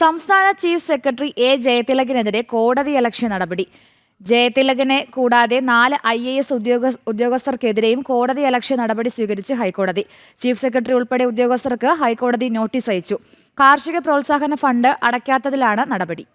സംസ്ഥാന chief secretary A ജയതിലകിനെതിരെ കോടതിയലക്ഷ്യ നടപടി. ജയതിലകിനെ കൂടാതെ 4 IAS ഉദ്യോഗസ്ഥർക്കെതിരെയും കോടതിയലക്ഷ്യ നടപടി സ്വീകരിച്ച് ഹൈക്കോടതി. ചീഫ് സെക്രട്ടറി ഉൾപ്പെടെ ഉദ്യോഗസ്ഥർക്ക് ഹൈക്കോടതി നോട്ടീസ് അയച്ചു. കാർഷിക പ്രോത്സാഹന ഫണ്ട് അടയ്ക്കാത്തതിലാണ് നടപടി.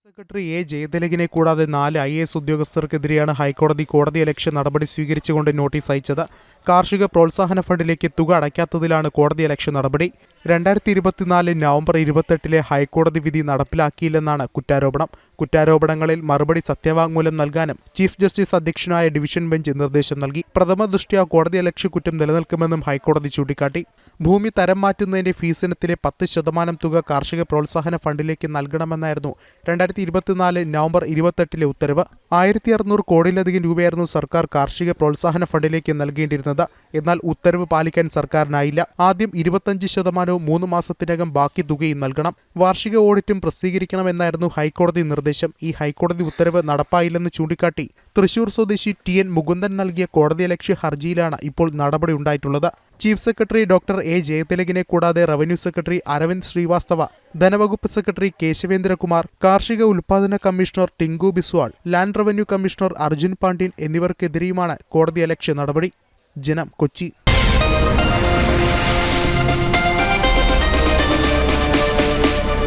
സെക്രട്ടറി എ ജയതിലകിനെ കൂടാതെ 4 IAS ഉദ്യോഗസ്ഥർക്കെതിരെയാണ് ഹൈക്കോടതി കോടതിയലക്ഷ്യ നടപടി സ്വീകരിച്ചുകൊണ്ട് നോട്ടീസ് അയച്ചത്. കാർഷിക പ്രോത്സാഹന ഫണ്ടിലേക്ക് തുക അടയ്ക്കാത്തതിലാണ് കോടതിയലക്ഷ്യ നടപടി. 2024 നവംബർ 28 ഹൈക്കോടതി വിധി നടപ്പിലാക്കിയില്ലെന്നാണ് കുറ്റാരോപണം. കുറ്റാരോപണങ്ങളിൽ മറുപടി സത്യവാങ്മൂലം നൽകാനും ചീഫ് ജസ്റ്റിസ് അധ്യക്ഷനായ ഡിവിഷൻ ബെഞ്ച് നിർദ്ദേശം നൽകി. പ്രഥമ ദൃഷ്ട്യാ കോടതിയലക്ഷ്യ കുറ്റം നിലനിൽക്കുമെന്നും ഹൈക്കോടതി ചൂണ്ടിക്കാട്ടി. ഭൂമി തരം മാറ്റുന്നതിന്റെ ഫീസിനത്തിലെ 10% തുക കാർഷിക പ്രോത്സാഹന ഫണ്ടിലേക്ക് നൽകണമെന്നായിരുന്നു 2024 നവംബർ 28 ഉത്തരവ്. 1600 കോടിയിലധികം രൂപയായിരുന്നു സർക്കാർ കാർഷിക പ്രോത്സാഹന ഫണ്ടിലേക്ക് നൽകേണ്ടിയിരുന്നത്. എന്നാൽ ഉത്തരവ് പാലിക്കാൻ സർക്കാരിനായില്ല. ആദ്യം 25% 3 മാസത്തിനകം ബാക്കി തുകയും നൽകണം. വാർഷിക ഓഡിറ്റും പ്രസിദ്ധീകരിക്കണമെന്നായിരുന്നു ഹൈക്കോടതി നിർദ്ദേശം. ഈ ഹൈക്കോടതി ഉത്തരവ് നടപ്പായില്ലെന്ന് ചൂണ്ടിക്കാട്ടി തൃശൂർ സ്വദേശി TN മുകുന്ദൻ നൽകിയ കോടതിയലക്ഷ്യ ഹർജിയിലാണ് ഇപ്പോൾ നടപടി ഉണ്ടായിട്ടുള്ളത്. ചീഫ് സെക്രട്ടറി ഡോക്ടർ എ ജയതിലകിനെ കൂടാതെ റവന്യൂ സെക്രട്ടറി അരവിന്ദ് ശ്രീവാസ്തവ, ധനവകുപ്പ് സെക്രട്ടറി കേശവേന്ദ്രകുമാർ, കാർഷിക ഉൽപാദന commissioner Tinku Biswal, land revenue commissioner Arjun Pandian എന്നിവർക്കെതിരെയുമാണ് കോടതിയലക്ഷ്യ നടപടി. ജനം, കൊച്ചി.